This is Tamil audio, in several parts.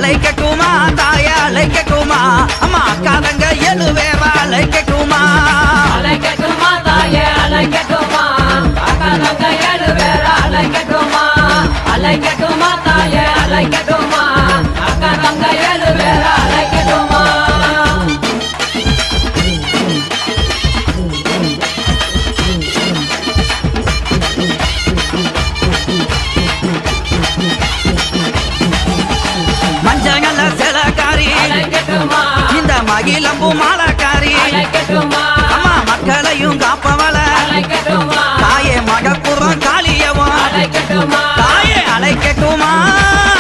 அழைக்கட்டுமா தாய அழைக்கட்டுமா அம்மா அக்காதங்க எழுவேவா அழைக்கட்டுமா அழைக்கட்டுமா தாய அழைக்கட்டுமா அக்காதங்க எழுவேவா அழைக்கட்டுமா அழைக்கட்டுமா தாய அழைக்கட்டுமா அக்காதங்க எழுவேவா அழைக்கட்டுமா மஞ்சங்கள சிலக்காரி இந்த மகிழம்பு மாலக்காரி அம்மா மக்களையும் காப்பவள தாயே மகப்புறம் காளியவும் தாயே அழைக்கட்டுமா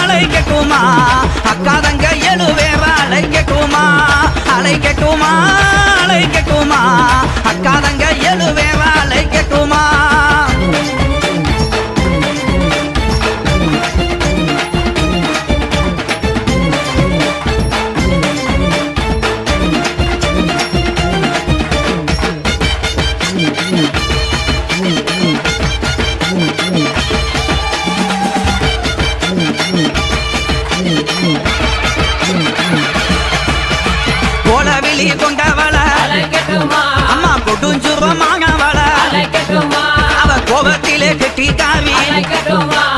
அழைக்கட்டுமா அக்காதங்க எழுவேவா அழைக்கட்டுமா அழைக்கட்டுமா அழைக்கட்டுமா அக்காதங்க எழுவேவா அழைக்கட்டுமா கோலவிழி கொண்டவள அம்மா கொடுஞ்சுரமானவள அவ கோபத்திலே கட்டி காவி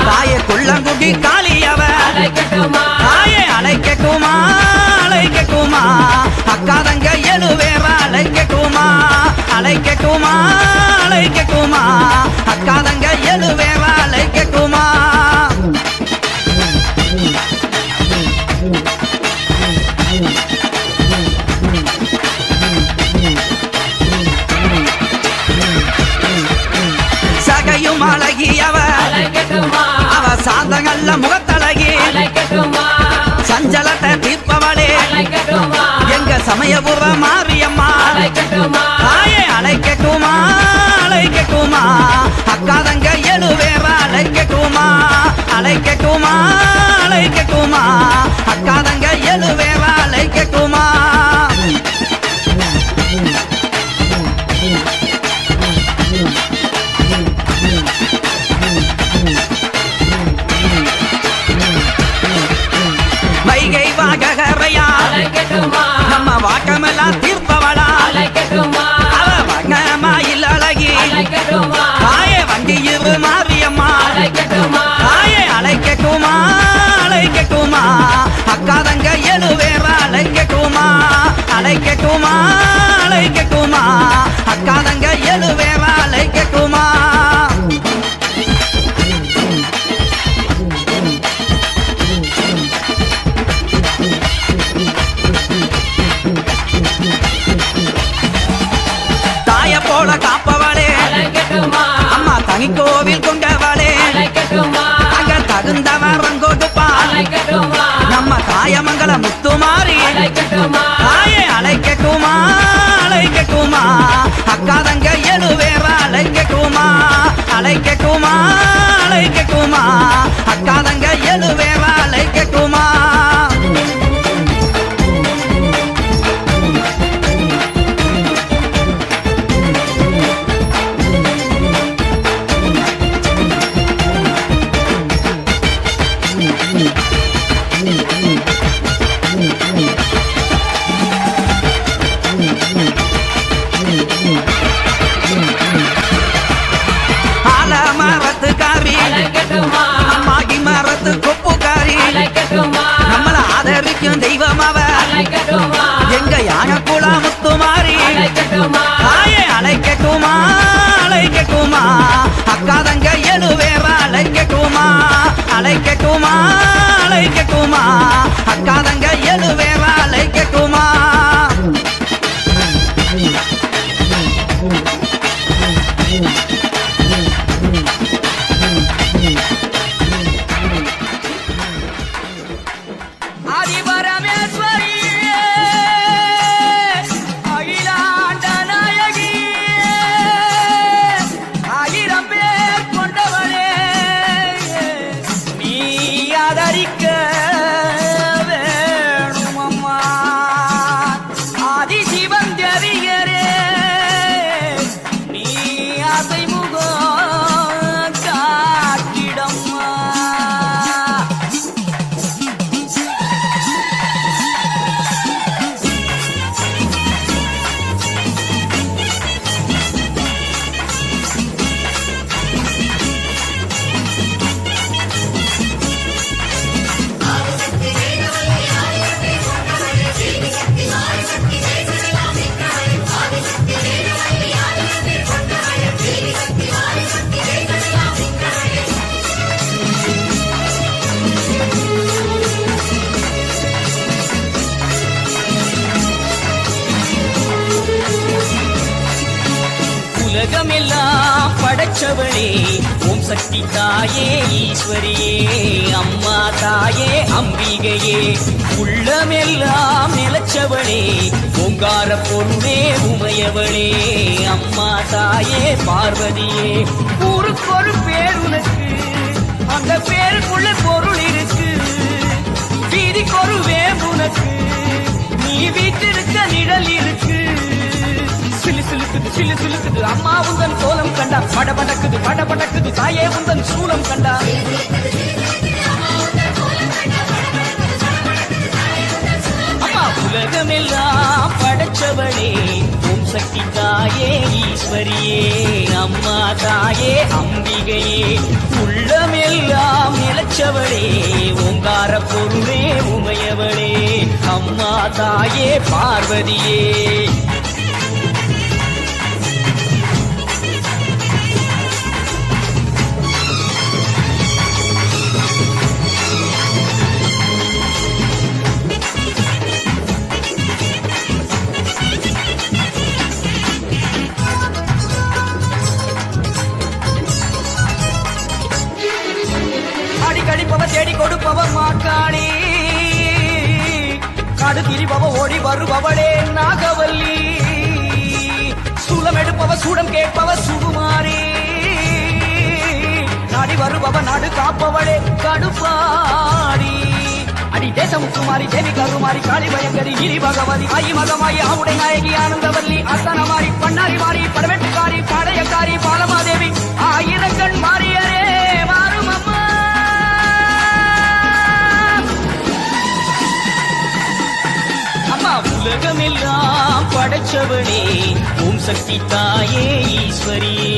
தாய குள்ளங்குடி காளியவ தாயே அழைக்கட்டுமா அழைக்கட்டுமா அக்காதங்க எழுவேவா அழைக்கட்டுமா அழைக்கட்டுமா அழைக்கட்டுமா அக்காதங்க எழுவேவா அழைக்கட்டுமா சகையும் அழகியவ அவ சாந்தங்கள்ல முகத்தழகி சஞ்சலத்தை தீர்ப்பவளே எங்க சமயபுர மாரியம்மா தாயே அழைக்கட்டுமா அழைக்கட்டுமா அக்காதங்க எழுவேவா அழைக்கட்டுமா அழைக்கட்டுமா அழைக்கட்டுமா அக்காதங்க எழுவேவா அழைக்கட்டுமா வைகை வாகரையா நம்ம வாக்கமெல்லாம் தீர்ப்பவளா அவ வங்கமாயில் அழகி தாயே வண்டியிரு மாரியம்மா தாயே அழைக்கட்டுமா அழைக்கட்டுமா அக்காதங்க எழுவேவா அழைக்கட்டுமா அழைக்கட்டுமா அழைக்கட்டுமா அக்காதங்க எழுவேவா அழைக்கட்டுமா தாய போல காப்பவளே அம்மா தனி கோவில் கொண்டவளே அங்க தகுந்தவரம் கொடுப்பா நம்ம தாயமங்கல முத்துமாரி தாயே அழைக்கட்டுமா அழைக்கட்டுமா அக்காதங்க எழுவேவா அழைக்கட்டுமா அழைக்கட்டுமா அழைக்கட்டுமா அக்காதங்க எழுவேவா அழைக்கட்டுமா ஆலமரத்துக்காரி அம்மாகி மரத்து கொப்புக்காரி நம்மள ஆதரிக்கும் தெய்வம் அவ எங்க யானக்குள முத்துமாரி தாயே அழைக்கட்டுமா அழைக்கட்டுமா அக்காதங்க எழுவேவா அழைக்கட்டுமா அழைக்கட்டுமா அழைக்கட்டுமா அக்காதங்க எழுவேவா அழைக்கட்டுமா ஆதரிக்க படைச்சவளே ஓம் சக்தி தாயே ஈஸ்வரியே அம்மா தாயே அம்பிகையே உள்ளமெல்லாம் நிலச்சவளே ஓங்கார பொருளே உமையவளே அம்மா தாயே பார்வதியே ஊருக்கொரு பேர் உனக்கு அந்த பேருக்குள்ள பொருள் இருக்கு வீதிக்கொரு வேம்புனக்கு நீ வீட்டிருக்க நிழல் இருக்கு சிலு சிலுக்குது சிலு சிலுக்குது அம்மா உந்தன் கோலம் கண்டா படபடக்குது படபடக்குது தாயே உந்தன் சூலம் கண்டா அம்மா உலகமெல்லாம் படைச்சவளே ஓம் சக்தி தாயே ஈஸ்வரியே அம்மா தாயே அம்பிகையே உள்ளமெல்லாம் நிலச்சவளே ஓங்கார பொருளே உமையவளே அம்மா தாயே பார்வதியே கடிப்பவ தேடி கொடுப்பவ மாக்காளி காடு திரிபவ ஓடி வருபவளே நாகவல்லி சூலம் எடுப்பவ சூடம் கேட்பவ சுகுமாரி நாடி வருபவ நாடு காப்பவளே கடுப்பாடி அடி தேசமுத்துமாரி தேவி கருமாரி காளி பயங்கரி கிரி பகவதி ஆயி மகமாயி ஆவுடை நாயகி ஆனந்தவல்லி அஸ்தானமாரி பண்ணாரி மாறி படவெட்டுக்காரி பாளையக்காரி பாலமாதேவி ஆயிரங்கண் மாரியரே மாறும் அம்மா உலகமெல்லாம் படைச்சவளே ஓம் சக்தி தாயே ஈஸ்வரியே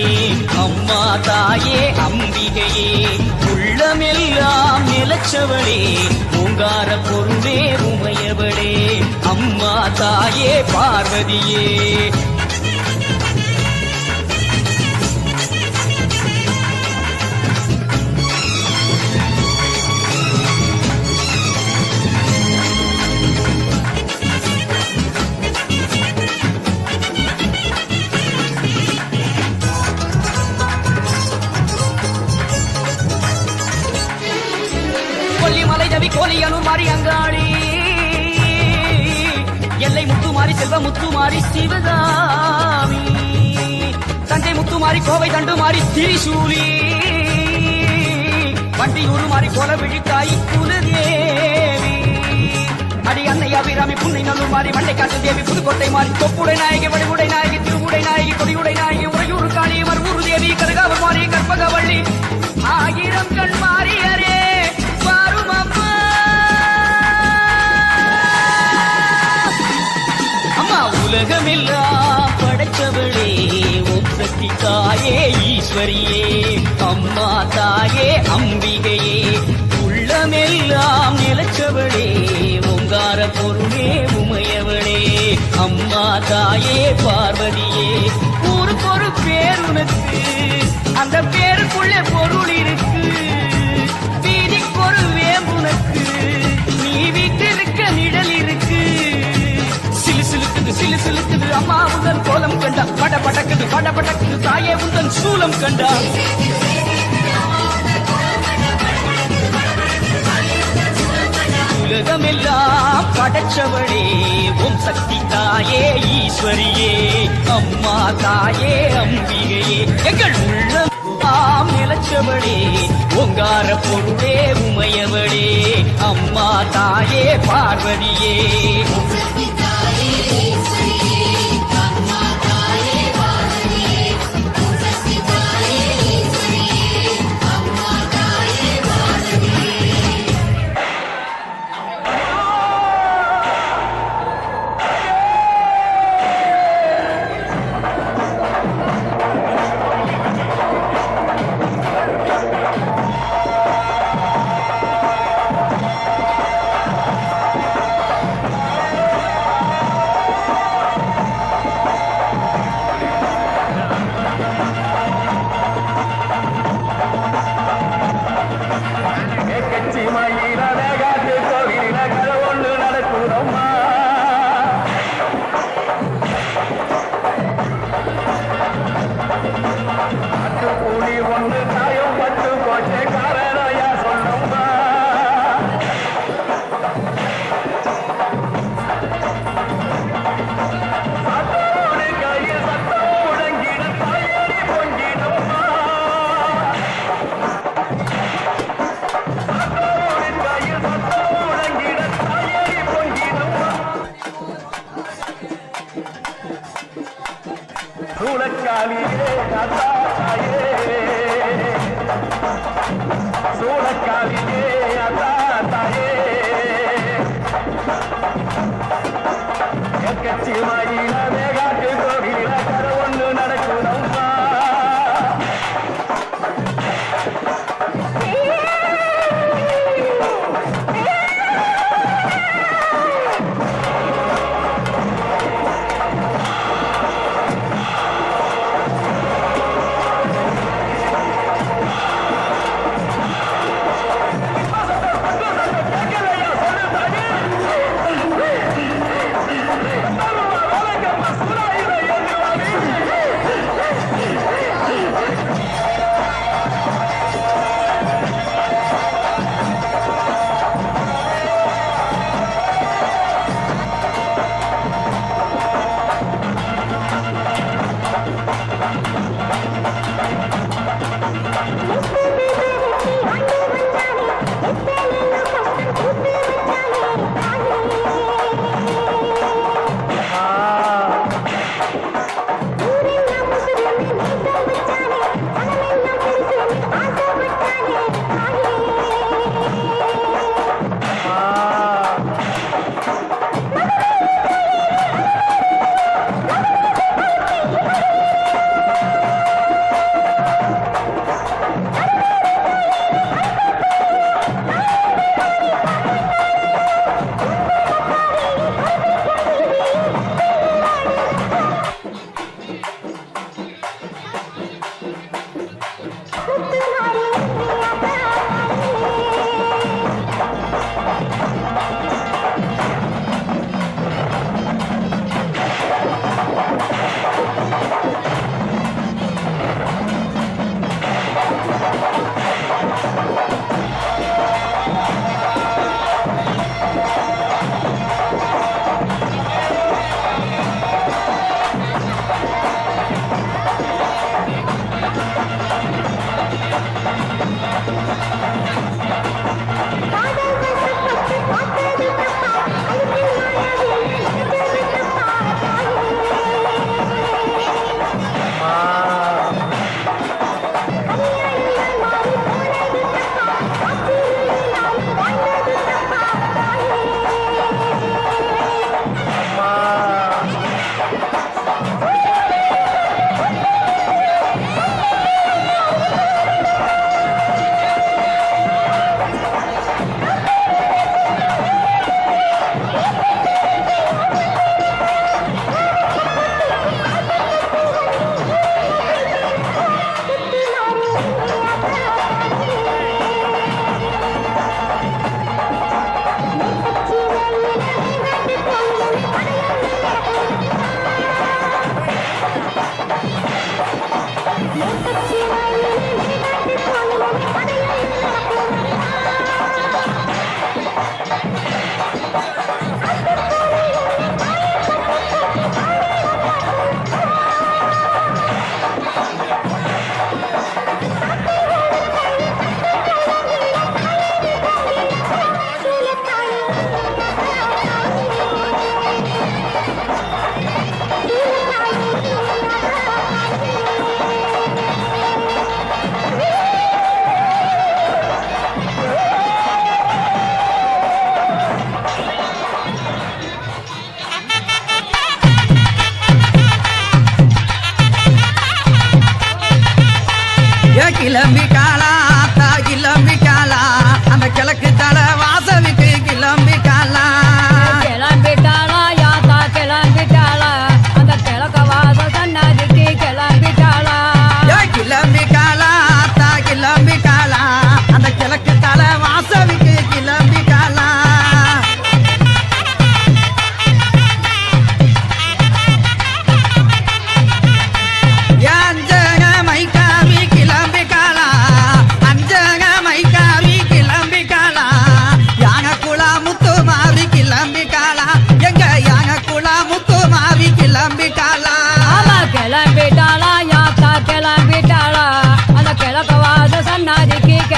அம்மா தாயே அம்பிகையே உள்ளமெல்லாம் நிலச்சவளே ஓங்கார பொருளே உமையவளே அம்மா தாயே பார்வதியே கோலியனு மாறி அங்காளி எல்லை முத்துமாரி செல்வ முத்துமாரி சிவகாமி தஞ்சை முத்துமாரி கோவை தண்டுமாரி திரிசூலி வண்டியூரு மாறி கோல விழித்தாய் குலதேவி அடி அன்னை அபிராமி புன்னை நல்லூர் மாறி மண்டை காட்டு தேவி புதுக்கோட்டை மாறி தொப்புடை நாயகி வடிவுடை நாயகி திருவுடை நாயகி கொடியுடை நாயகி உறையூர் காளி மறுவூர் தேவி கருகாவர் மாறி கற்பகவள்ளி ஆயிரம் கண் மாறியரே பாரும் அம்மா உலகமெல்லாம் படைச்சவளே ஓம் சக்தி தாயே ஈஸ்வரியே அம்மா தாயே அம்பிகையே உள்ளமெல்லாம் நிலச்சவளே ஓங்கார பொருளே உமையவளே அம்மா தாயே பார்வதியே ஊருக்கொரு பேர் உனக்கு அந்த பேருக்குள்ள பொருள் இருக்கு வீதிக்கொரு வேம்புனக்கு நீ வீட்டிருக்க நிழல் இருக்கு சிலு சிலுக்குது அம்மா உந்தன் கோலம் கண்டா படபடக்குது தாயே உந்தன் சூலம் கண்டா உலகமெல்லாம் படைச்சவளே ஓம் சக்தி தாயே ஈஸ்வரியே அம்மா தாயே அம்பிகையே எங்கள் உள்ளம் நிலச்சவளே ஓங்கார பொருளே உமையவளே அம்மா தாயே பார்வதியே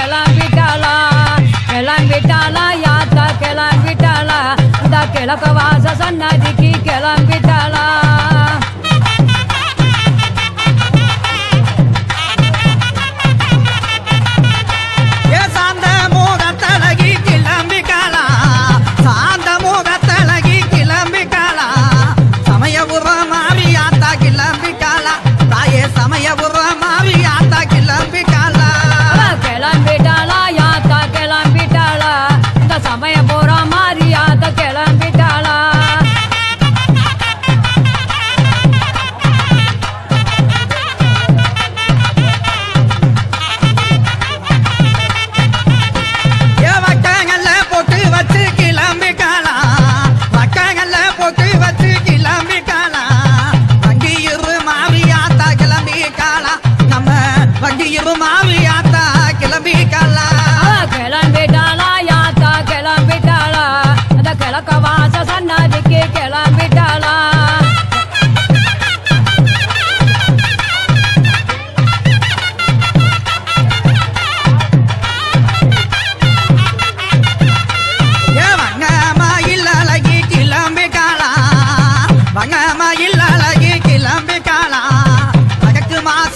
கிளம்பிட்டாளா கிளம்பிட்டாளா யாத்தா கிளம்பிட்டாளா இந்த கிழக்கு வாச சன்னதிக்கு கிளம்பிட்டாளா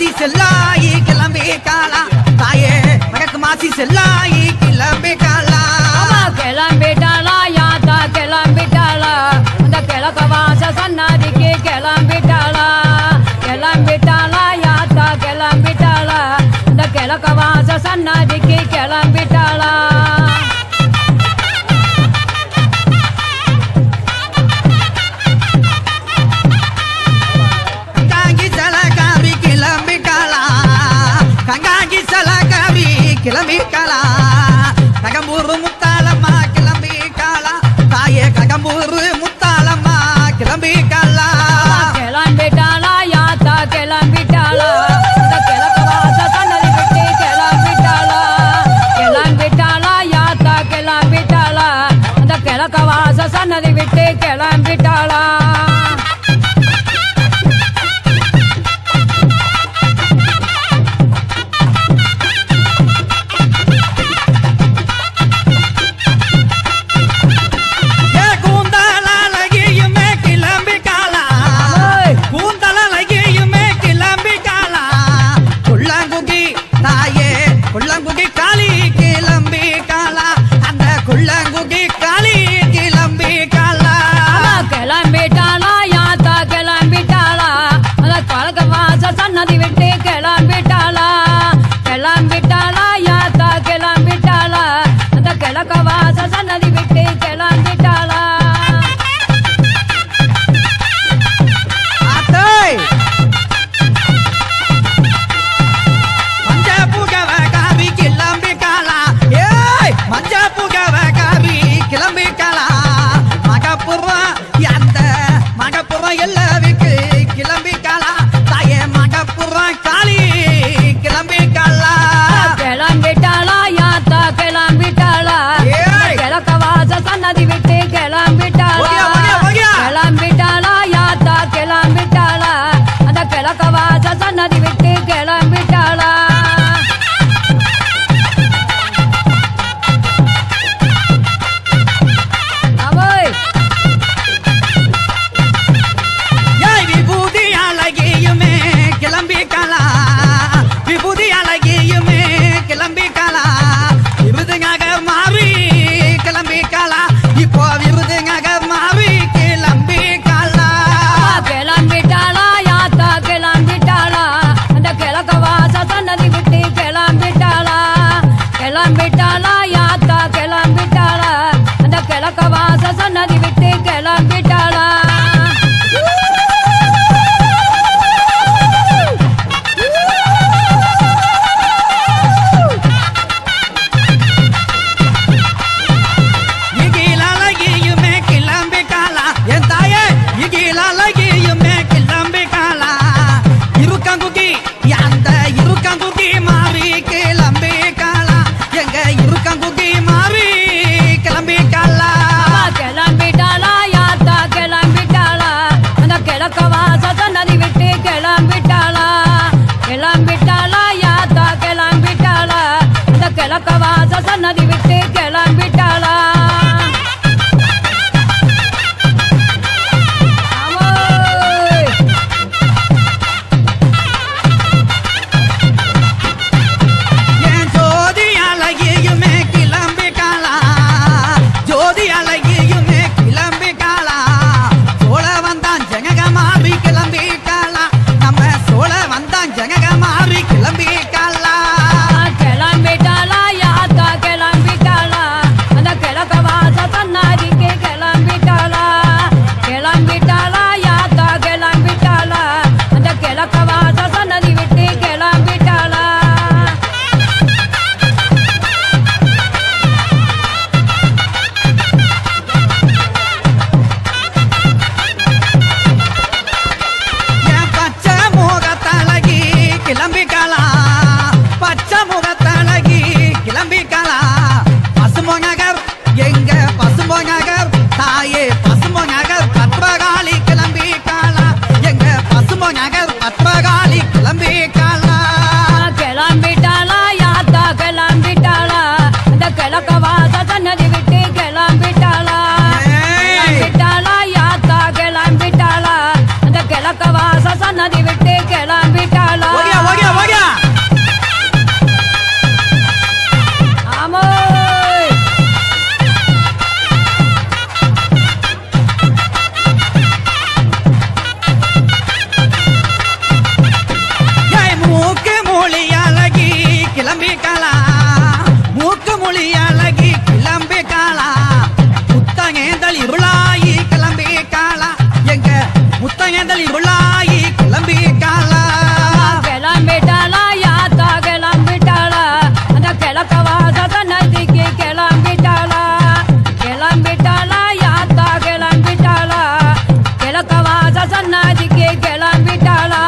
செல்லாயி கிளம்பிட்டாளா தாயே மகக்கு மாசி செல்லாயி கிளம்பிட்டாளா கிளம்பிட்டாளா யாத்தா கிளம்பிட்டாளா அந்த கிழக்கு வாச சன்னதிக்கு கிளம்பிட்டாளா கிளம்பிட்டாளா யாத்தா கிளம்பிட்டாளா அந்த கிழக்கு வாச சன்னதிக்கு கிளம்பிட்டாளா கிளம்பிட்டாளா ககம்பூர் முத்தாளம்மா கிளம்பிட்டாளா தாயே ககம்பூர் முத்தாளம்மா கிளம்பிட்டாளா கிளம்பிட்டாளா யாத்தா கிளம்பிட்டாளா இந்த கிழக்கு வாச சன்னதி விட்டு கிளம்பிட்டாளா கிளம்பிட்டாளா யாத்தா கிளம்பிட்டாளா அந்த கிழக்கு வாச சன்னதி விட்டு கிளம்பிட்டாளா சன்னதி விட்டு கிளம்பிட்டாளா கிளம்பிட்டாளா யாத்தா கிளம்பிட்டாளா அந்த கிழக்கு வாச சன்னதி விட்டு கிளம்பிட்டாளா மஞ்ச புகவ காவி கிளம்பிட்டாளா ஏய் மஞ்ச புகவ காவி கிளம்பிட்டாளா மகப்புறம் அந்த மகப்புறம் எல்லாவிக்கு கிளம்பிட்டாளா கிளம்பிட்டாளா யாத்தா கிளம்பிட்டாளா கிழக்கு வாச சன்னதி விட்டு கிளம்பிட்டாளா கிளம்பிட்டாளா யாத்தா கிளம்பிட்டாளா அந்த கிழக்கு வாச சன்னதி விட்டு கிளம்பிட்டாளா விபூதி அழகியுமே கிளம்பிட்டாளா விபூதி அழகியுமே கிளம்பிட்டாளா விருதுங்காக மாறி கிளம்பிட்டாளா இப்போ விருதுங்காக மாறி கிளம்பிட்டாளா கிளம்பிட்டாளா யாத்தா கிளம்பிட்டாளா அந்த கிழக்கு வாச சன்னதி விட்டு கிளம்பிட்டாளா கிளம்பிட்டாளா யாத்தா கிளம்பிட்டாளா அந்த கிழக்கு வாச சன்னதி விட்டு கிளம்பிட்டாளா இருக்கங்குட்டி மாறி கிளம்பிட்டாளா எங்க இருக்க கிழக்க வாச சன்னதி விட்டு கிளம்பிட்டாளா என் ஜோதி அழகியுமே கிளம்பிக்காளா ஜோதி அழகியுமே கிளம்பிக்காளா சோழ வந்தான் ஜனகமாரி கிளம்பிக்காளா நம்ம சோழ வந்தான் ஜனகமாரி கிளம்பிக்காளா கிளம்பிட்டாளா யாத்தா கிளம்பிட்டாளா அந்த கிழக்க வாச சன்னதிக்கு கிளம்பிட்டாளா கிளம்பிட்டாளா யாத்தா கிளம்பிட்டாளா அந்த கிழக்க வாச சன்னதி விட்டு கிளம்பிட்டாளா என் பச்சை முகத்தழகி கிளம்பிக்காளா பச்சை முகத்தழகி கிளம்பிக்காளா பசும்பொ நகர் எங்க பசும்பொ நகர் தாயே பசும்பொ நகர் பத்மகாளி கிளம்பிக்காளா எங்க பசும்பொ நகர் பத்மகாளி கிளம்பிக்காளா கிளம்பிட்டாளா யாத்தா கிளம்பிட்டாளா அந்த கிழக்க வாச சன்னதி விட்டு கிளம்பிட்டாளா கிளம்பிட்டாளா யாத்தா கிளம்பிட்டாளா அந்த கிழக்க வாச சன்னதி விட்டு கிளம்பிட்டாளா ஓடியா ஓடியா ஓடியா ஆமோய் ஏய் மூக்கு மொழி அழகி கிளம்பிக்காளா மூக்கு மொழி அழகி கிளம்பிக்காளா முத்தங்கேந்தல் இருளாயி கிளம்பிக்காளா எங்க முத்தங்கேந்தல் இருளாயி கிளம்பிக்காளா கிளம்பிட்டாளா யாத்தா கிளம்பிட்டாளா அந்த கிழக்க வாச சன்னதிக்கு கிளம்பிட்டாளா கிளம்பிட்டாளா யாத்தா கிளம்பிட்டாளா கிழக்க வாச சன்னதிக்கு கிளம்பிட்டாளா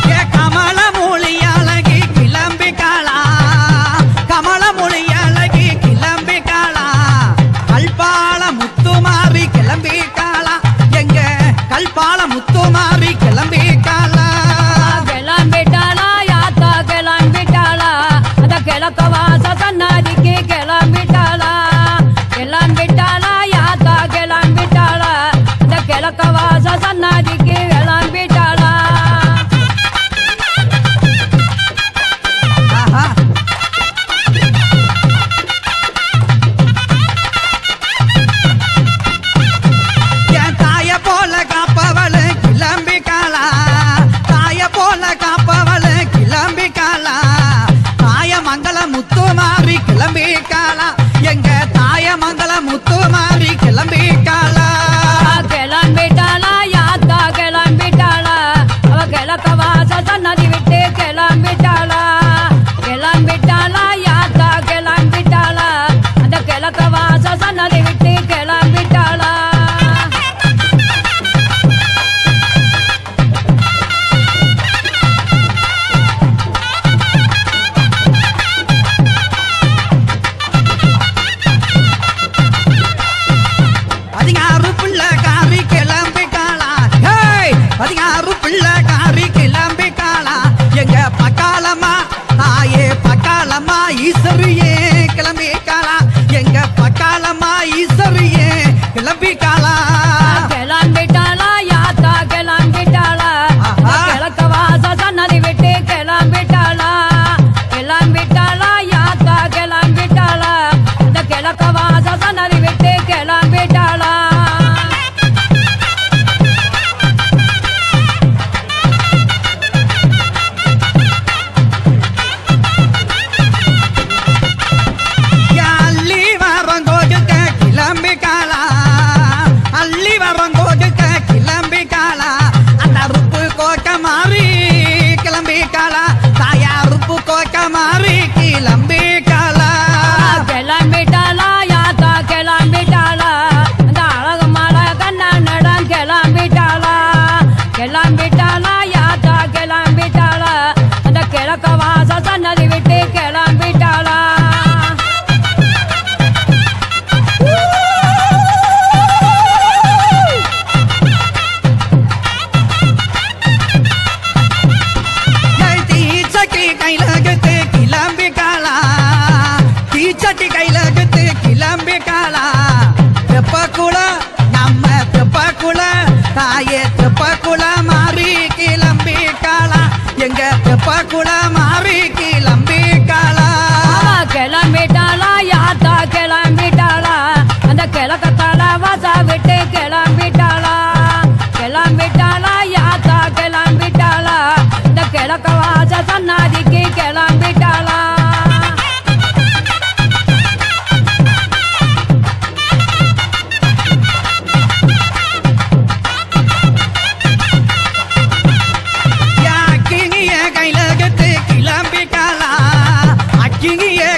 ஏ கமல மொழி அழகி கிளம்பிக்காளா கமல மொழி அழகி கிளம்பிக்காளா கல்பால முத்துமாரி கிளம்பிக்காளா எங்க கல்பால முத்துமாரி கிளம்பிக்காளா கிளம்பிட்டாளா யாத்தா கிளம்பிட்டாளா அந்த கிழக்க வாச சன்னதிக்கு கிளம்பிட்டாளா கிளம்பிட்டாளா யாத்தா கிளம்பிட்டாளா அந்த கிழக்க வாச சன்னதிக்கு கிளம்பிட்டாளா ஆஹா. என் தாய போல காப்பவளு கிளம்பிக்காளா தாய போல காப்பவளு கிளம்பிக்காளா தாய மங்கள முத்துமாரி கிளம்பிக்காளா எங்க தாய மங்கள முத்துமாரி கிளம்பிக்காளா கிளம்பிட்டாளா யாத்தா கிளம்பிட்டாளா அவ கிழக்க வாச சன்னதி விட்டு கிளம்பிட்டாளா கிளம்பிட்டாளா யாத்தா கிளம்பிட்டாளா அந்த கிழக்க வாச சன்னதி விட்டு கிளம்பிட்டாளா பதினாறு பிள்ளை காரி கிளம்பிக்காளா ஹேய் பதினாறு பிள்ளை காரி கிளம்பிக்காளா எங்க பக்காலம்மா தாயே பக்காலம்மா ஈஸ்வரியே கிளம்பிக்காளா எங்க பக்காலம்மா ஈஸ்வரியே கிளம்பிக்காளா கிளம்பிட்டாளா யாத்தா கிளம்பிட்டாளா ஆஹா. கிழக்க வாச சன்னதி விட்டு கிளம்பிட்டாளா கிளம்பிட்டாளா யாத்தா கிளம்பிட்டாளா இந்த கிழக்க வாச சன்னதி விட்டு கிளம்பிட்டாளா அள்ளி வரங்கோஜுக்க கிளம்பிக்காளா தெப்ப குள மாறி கிளம்பிட்டாளா கிளம்பிட்டாளா யாத்தா கிளம்பிட்டாளா அந்த கிழக்கத்தால வாசா விட்டு கிளம்பிட்டாளா கிளம்பிட்டாளா யாத்தா கிளம்பிட்டாளா இந்த கிழக்க வாச சன்னாதிக்கு கிளம்பிட்டாளா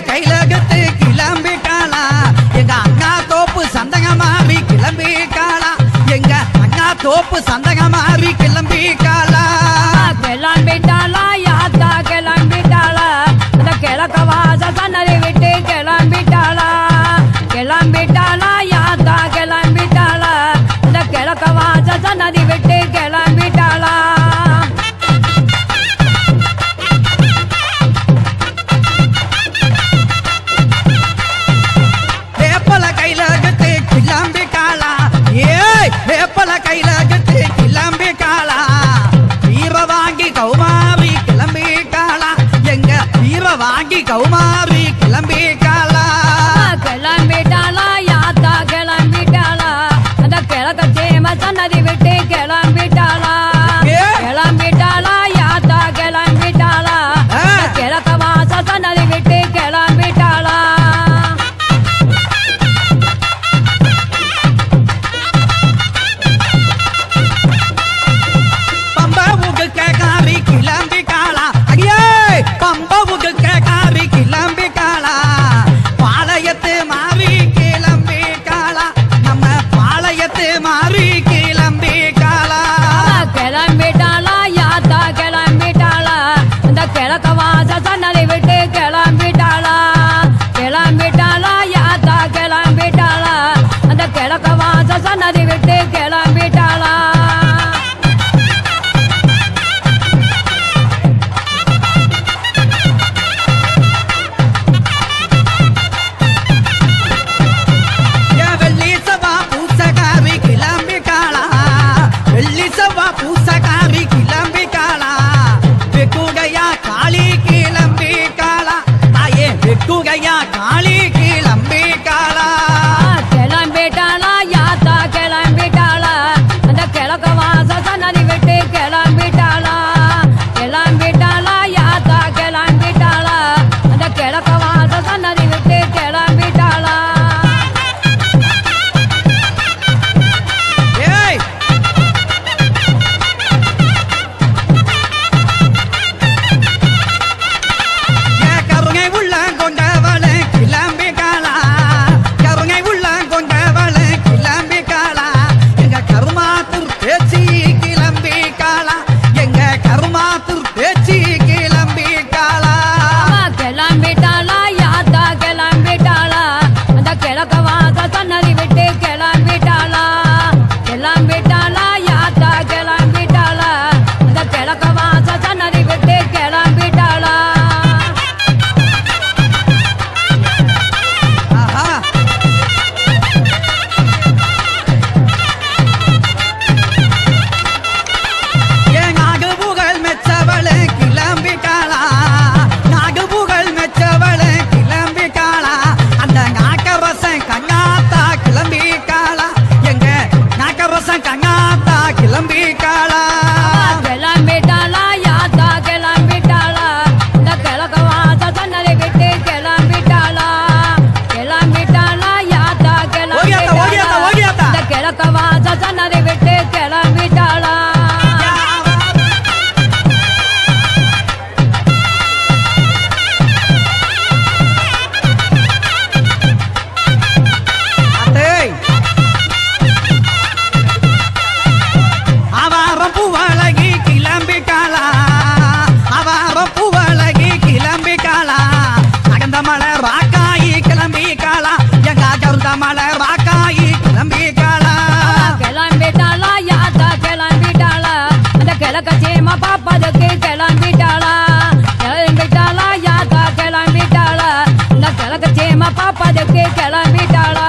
கைலகத்து கிளம்பிட்டாளா எங்க அண்ணா தோப்பு சந்தக மாறி கிளம்பிட்டாளா எங்க அண்ணா தோப்பு சந்தக மாறி கிளம்பிட்டாளா கிளம்பிட்டாளா யாத்தா கிளம்பிட்டாளா அந்த கிழக்க வாச சன்னதி விட்டு கிளம்பிட்டாளா கிளம்பிட்டாளா யாத்தா கிளம்பிட்டாளா அந்த கிழக்க வாச சன்னதி விட்டு கிளம்பிட்டாளா கிளம்பிட்டாளா ஏய் வேப்பல கைலகத்து கிளம்பிட்டாளா வீர வாங்கி கௌமாரி கிளம்பிட்டாளா எங்க வீர வாங்கி கௌமாரி கிளம்பிட்டாளா கிளம்பிட்டாளா யாத்தா கிளம்பிட்டாளா அந்த கிழக்க சேம சன்னதி விட்டு கிளம்பிட்டாளா கிளம்பிட்டாளா யாத்தா கிளம்பிட்டாளா கிழக்க வாச சன்னதி விட்டு கிளம்பிட்டாளா கிளம்பிட்டாளா அடியே பம்பவுக்கு காரி கிளம்பிட்டாளா பாளையத்து மாறி கிளம்பிட்டாளா நம்ம பாளையத்து மாறி கிளம்பிட்டாளா கிளம்பிட்டாளா யாத்தா கிளம்பிட்டாளா இந்த கிழக்க வாச சன்னதி விட்டு கிளம்பிட்டாளா கிளம்பிட்டாளா யாத்தா கிளம்பிட்டாளா அந்த கிழக்க வாச சன்னதி விட்டு கிளம்பிட்டாளா பூசகாரி கிளம்பிட்டாளா வெக்குகையா காளி கிளம்பிட்டாளா தாயே வெக்குகையா காளி கிளம்பிட்டாளா கிளம்பிட்டாளா யாத்தா கிளம்பிட்டாளா அந்த கிழக்க வாச சன்னதி விட்டு கிளம்பிட்டாளா கிளம்பிட்டாளா யாத்தா கிளம்பிட்டாளா அந்த கிழக்க வாச சன்னதி விட்டு கிளம்பிட்டாளா கிளம்பிட்டாளா யாத்தா கிளம்பிட்டாளா அந்த கிழக்க வாச சன்னதி விட்டு கிளம்பிட்டாளா கிளம்பிட்டாளா யாத்தா கிளம்பிட்டாளா அந்த கிழக்க வாச சன்னதி விட்டு கிளம்பிட்டாளா கிளம்பிட்டாளா நாகபுகழ் மெச்சவளே கிளம்பிட்டாளா அந்த நாக்கரசன் கண்ணாத்தா கிளம்பிட்டாளா எங்க நாக்கரசன் கண்ணாத்தா கிளம்பிட்டாளா கிளம்பிட்டாளா யாத்தா கிளம்பிட்டாளா இந்த கிழக்க வாச சன்னதி விட்டு கிளம்பிட்டாளா கிளம்பிட்டாளா யாத்தா கிளம்பிட்டாளா இந்த கிழக்க வாச சன்னதி விட்டு கிளம்பிட்டாளா அவாரம் பூவழகி கிளம்பிட்டாளா அவாரம் பூவழகி கிளம்பிட்டாளா அகந்த மலர் ராக்காயி கிளம்பிட்டாளா எங்க அகர்ந்த மலர் ராக்காயி கிளம்பிட்டாளா கிளம்பிட்டாளா யாத்தா கிளம்பிட்டாளா அந்த கிழக்க சேம பாப்பதுக்கு கிளம்பிட்டாளா கிளம்பிட்டாளா யாத்தா கிளம்பிட்டாளா இந்த கிழக்க சேம பாப்பதுக்கு கிளம்பிட்டாளா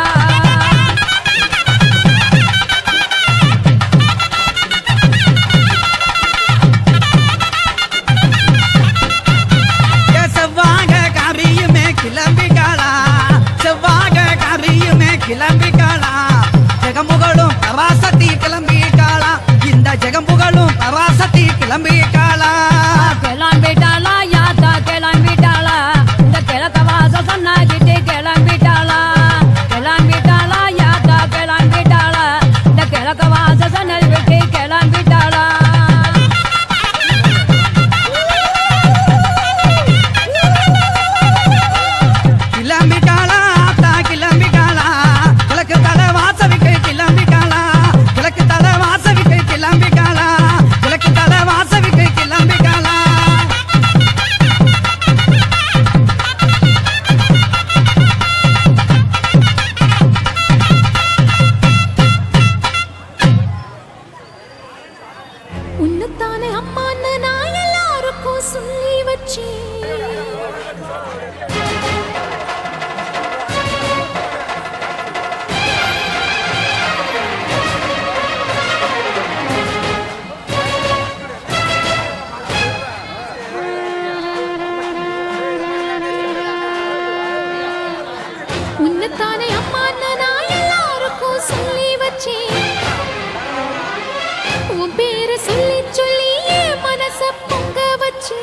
சொல்லி சொல்லி என் மனச பொங்க வச்சு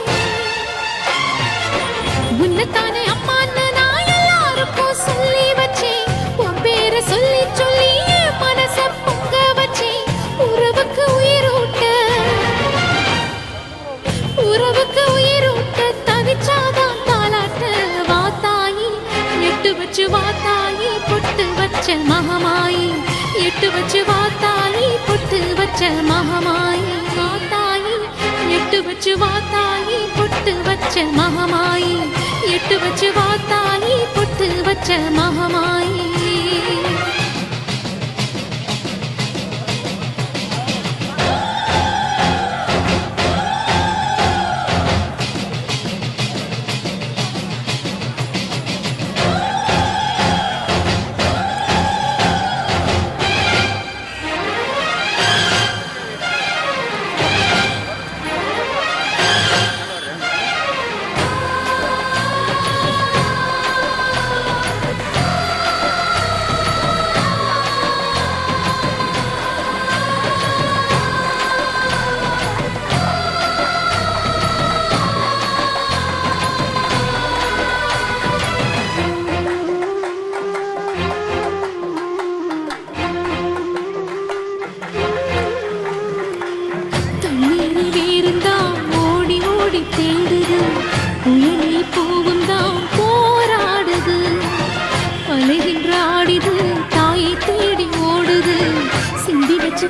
உன்னைத்தானே அம்மான்னு நான் எல்லாருக்கும் சொல்லி வச்சேன் உன் பேரை சொல்லி சொல்லி என் மனச பொங்க வச்சேன் உறவுக்கு உயிரூட்ட தவிச்சாதான் தாலாட்ட வாத்தாயி எட்டு வச்சு வாத்தாயி பொட்டு வச்ச மகமாயி எட்டு வச்சு வாத்தாயி பொட்டு வச்ச மகமாயி வாத்தாயி எட்டு வச்சு வாத்தாயி பொட்டு வச்ச மகமாயி எட்டு வச்சு வாத்தாயி பொட்டு வச்ச மகமாயி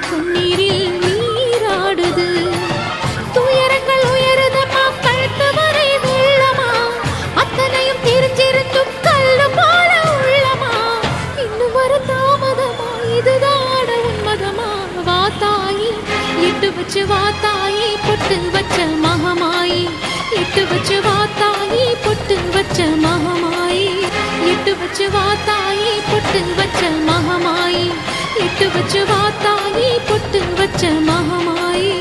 கண்ணீரில் நீராடுது துயரங்கள் உயருதமா கழுத்து வரை வெள்ளமா அத்தனையும் தெரிஞ்சிருந்தும் கல்லு போல உள்ளமா இன்னும் ஒரு தாமதமா இதுதான உன்மதமா வாத்தாயி எட்டு வச்சு வாத்தாயி பொட்டு வச்ச மகமாயி எட்டு வச்சு வாத்தாயி பொட்டு வச்ச மகமாயி எட்டு வச்சு வாத்தாயி பொட்டு வச்ச மகமாயி எட்டு வச்சு வாத்தாயி பொட்டு வச்ச மகமாயி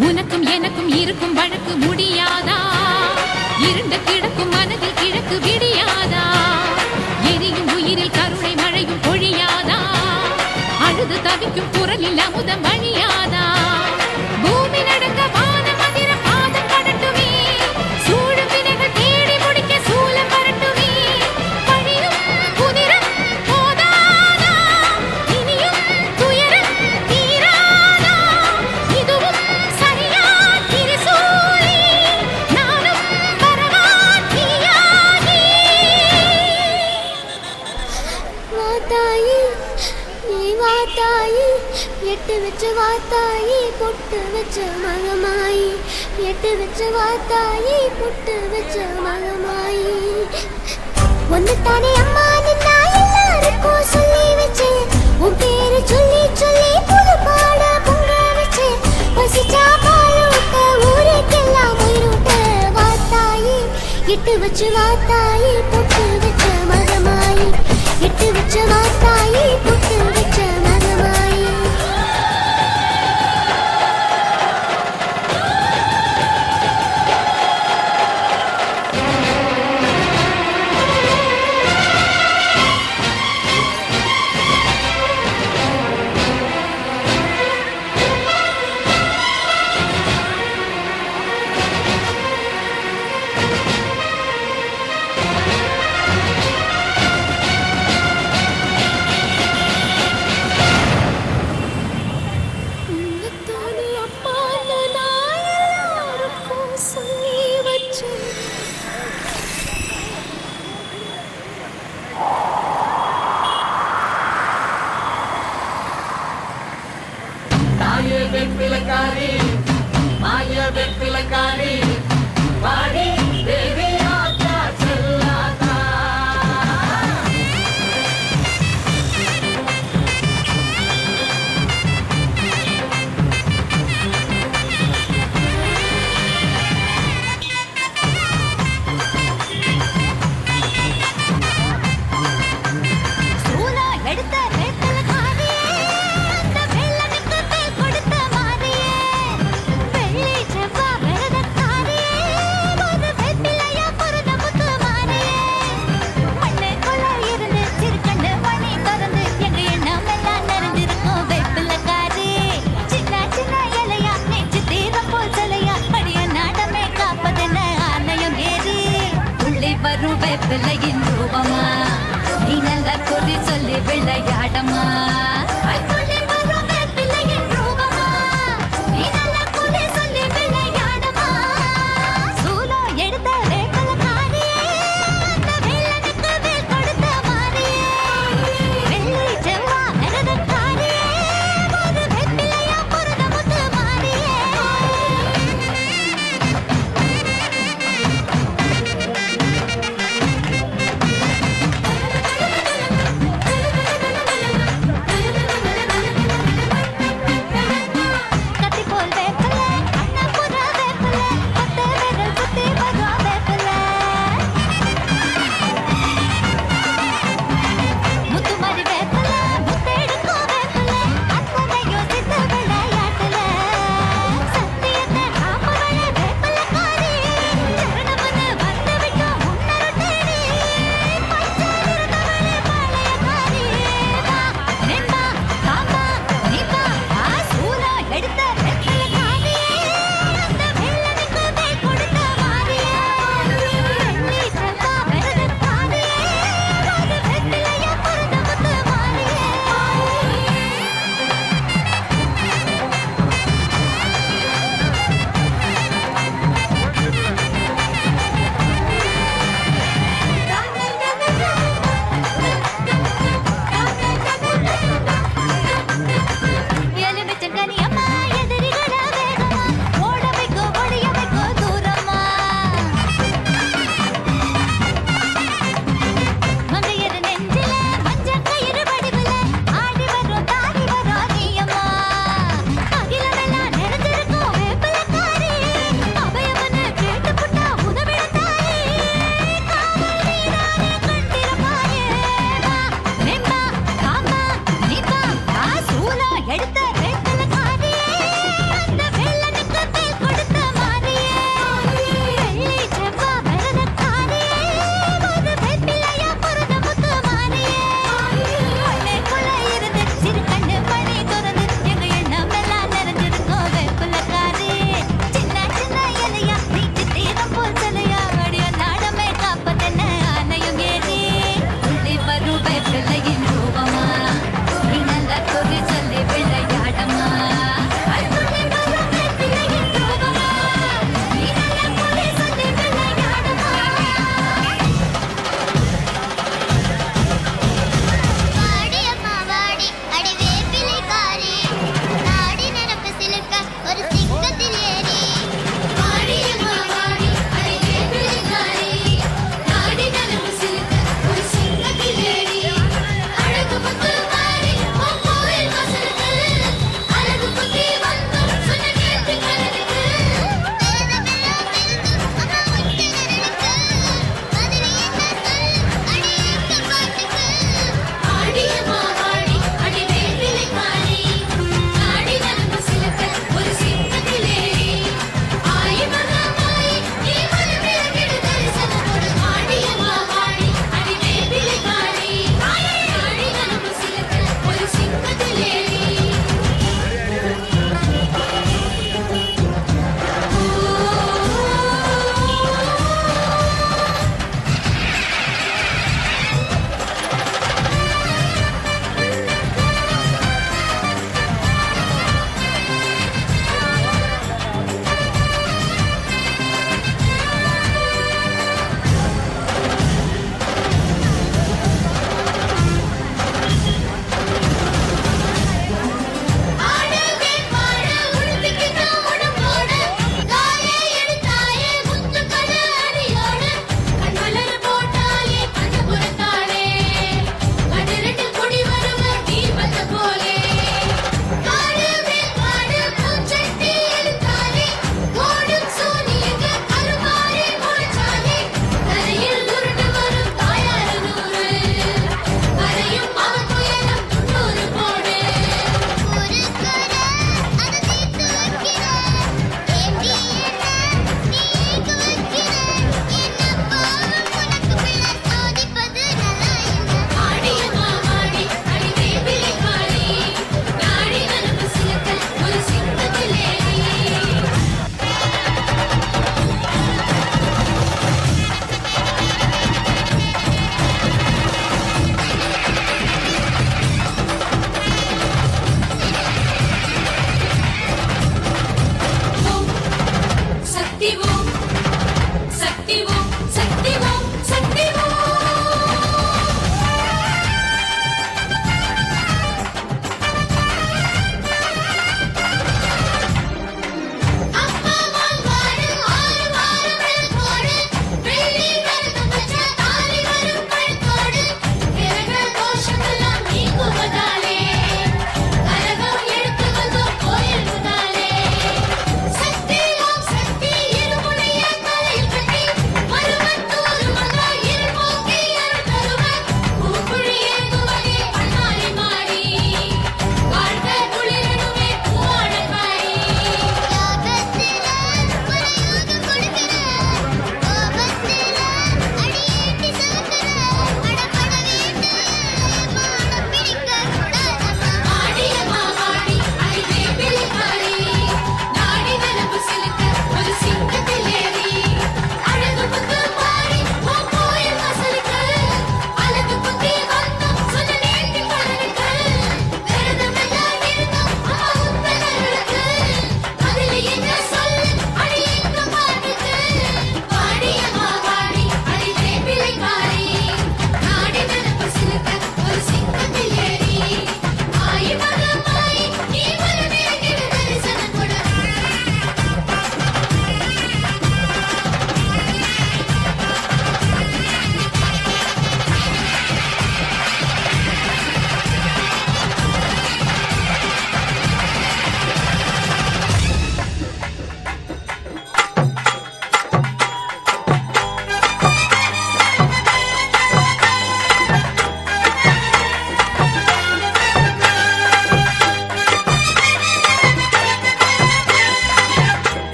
உனக்கும் எனக்கும் இருக்கும் வழக்கு முடியாதா இருண்ட கிடக்கும் மனதில் கிழக்கு விடியாதா எரியும் உயிரில் கருணை மழையும் பொழியாதா அழுது தவிக்கும் குரலில் அமுதம் வழியாதா பூமி நடக்க வான மதிர பாதம் கடட்டுமே சூழும் வினைகள் தேடி முடிக்க சூலம் வரட்டுமே பழியும் குதிரம் போதாதா இனியும் துயரம் தீராதா இதுவும் எட்டு வச்சு வாத்தாயி பொட்டு வச்ச மகமாயி எட்டு வச்சு வாத்தாயி பொட்டு வச்ச மகமாயி ஒன்னுத்தானே அம்மா நின்னா எல்லாருக்கும் சொல்லி வச்சேன் உன் பேரு சொல்லி சொல்லி புது பாட பொங்க வச்சேன் பசிச்சா பாலூட்ட ஊருக்கெல்லாம் உயிரூட்ட வாத்தாயி எட்டு வச்சு வாத்தாயி பொட்டு வச்ச மகமாயி எட்டு வச்சு வாத்தாயி பொட்டு வச்ச மகமாயி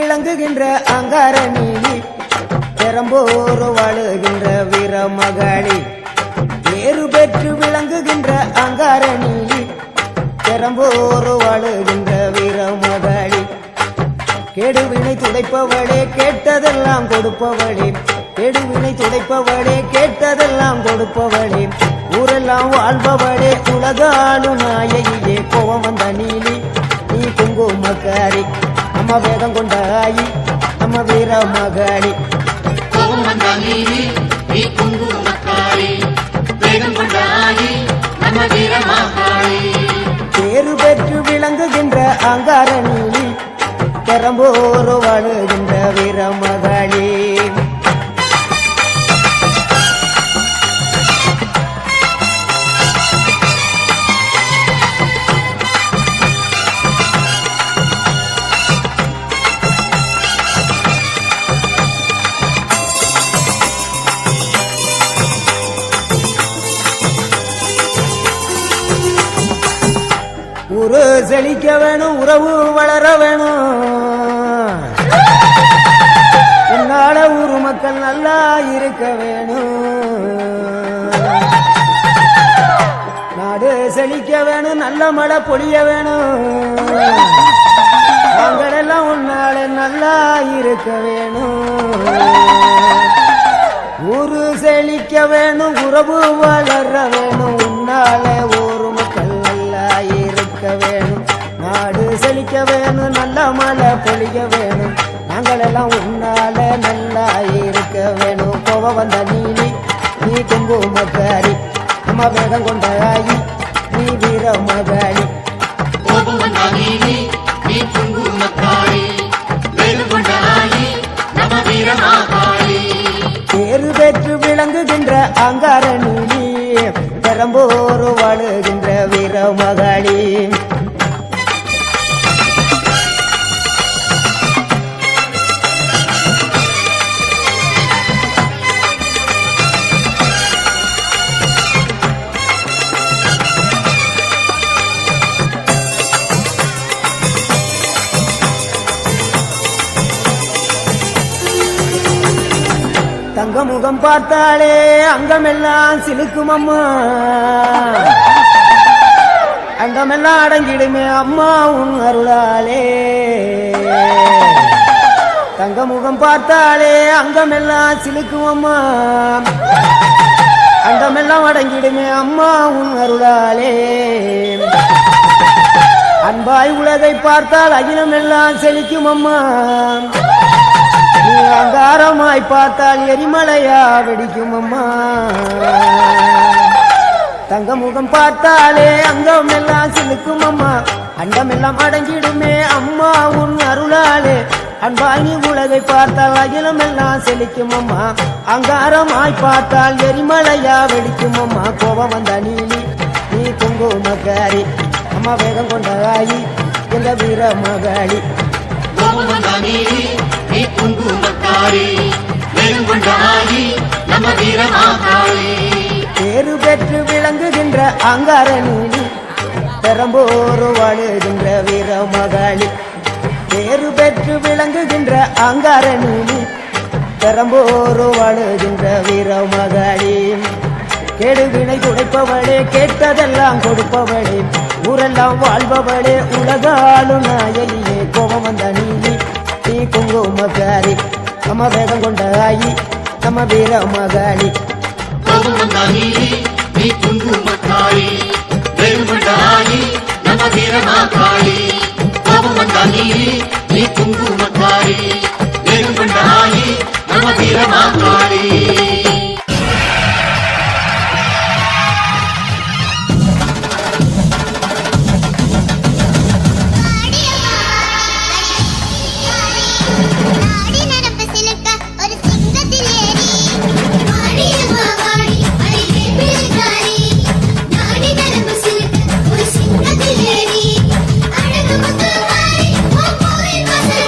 விளங்குகின்ற அங்கார நீலி பெரம்போரு வாழுகின்ற வீரமகளி பேரு பெற்று விளங்குகின்ற அங்கார நீலி பெரம்போரு வாழுகின்ற வீரமகளி கெடுவினை துடைப்பவளே கேட்டதெல்லாம் கொடுப்பவளே கெடுவினை துடைப்பவளே கேட்டதெல்லாம் கொடுப்பவளே ஊரெல்லாம் வாழ்பவளே உலகாளு நாயகியே கோவம் வந்த நீலி நீ குங்குமக்காரி நம்ம வேகம் கொண்ட ஆயி நம்ம வீர மகாளி கோபம் வந்த நீலி நீ குங்குமக்காரி வேகம் கொண்ட ஆயி நம்ம வீர மகாளி பேரு பெற்று விளங்குகின்ற அங்கார நீலி பெரம்போரு வாழுகின்ற வீர மகாளி ஊரு செழிக்க வேணும் உறவு வளர வேணும் உன்னால ஊரு மக்கள் நல்லா இருக்க வேணும் நாடு செழிக்க வேணும் நல்ல மழை பொழிய வேணும் நாங்களெல்லாம் உன்னால நல்லா இருக்க வேணும் ஊரு செழிக்க வேணும் உறவு வளர வேணும் உன்னால ஊரு மக்கள் நல்லா இருக்க வேணும் நாடு செழிக்க வேணும் நல்ல மழை பொழிய வேணும் நாங்களெல்லாம் உன்னால நல்லா இருக்க வேணும் கோவம் வந்த நீலி நீ குங்குமக்காரி நம்ம வேகம் கொண்ட ஆயி நீ வீர மகாளி கோபம் வந்த நீலி நீ குங்குமக்காரி வேகம் கொண்ட ஆயி நம்ம வீர மகாளி பேரு பெற்று விளங்குகின்ற அங்கார நீலி பெரம்போரு வாழுகின்ற வீர மகாளி தங்க முகம் பார்த்தாலே அங்கமெல்லாம் சிலுக்கும் அம்மா அங்கமெல்லாம் அடங்கிடுமே அம்மா உன் அருளாலே தங்க முகம் பார்த்தாலே அங்கமெல்லாம் சிலுக்கும் அம்மா அங்கமெல்லாம் அடங்கிடுமே அம்மா உன் அருளாலே அன்பாய் உலகை பார்த்தால் அகிலமெல்லாம் செழிக்கும் அம்மா நீ அங்காரமாய் பார்த்தால் எரிமலையா வெடிக்கும் அம்மா தங்க முகம் பார்த்தாலே அங்கம் எல்லாம் சிலுக்கும் அம்மா அண்டம் எல்லாம் அடங்கிடுமே அம்மா உன் அருளாலே அன்பாய் உலகை பார்த்தால் அகிலம் எல்லாம் செழிக்கும் அம்மா அங்காரமாய் பார்த்தால் எரிமலையா வெடிக்கும் அம்மா கோபம் வந்த நீலி நீ குங்குமக்காரி அம்மா வேகம் கொண்ட ஆயி எங்க வீர மகாளி கோபம் வந்த நீலி நீ குங்குமக்காரி வேகம் கொண்ட ஆயி நம்ம வீர மகாளி பேரு பெற்று விளங்குகின்ற அங்கார நீலி பெரம்போரு வாழுகின்ற வீர மகாளி பேரு பெற்று விளங்குகின்ற அங்கார நீலி பெரம்போரு வாழுகின்ற வீர மகாளி கெடுவினை துடைப்பவளே கேட்டதெல்லாம் கொடுப்பவளே ஊரெல்லாம் வாழ்பவளே உலகாளு நாயகியே கோபம் வந்த நீலி நீ குங்குமக்காரி நம்ம வேகம் கொண்ட ஆயி நம்ம வீர மகாளி கோபம் வந்த நீலி நீ குங்குமக்காரி வேகம் கொண்ட ஆயி நம்ம வீர மகாளி கோபம் வந்த நீலி நீ குங்குமக்காரி வேகம் கொண்ட ஆயி நம்ம வீர மகாளி அழகு முத்து மாறி ஓ கோயில் வாசல்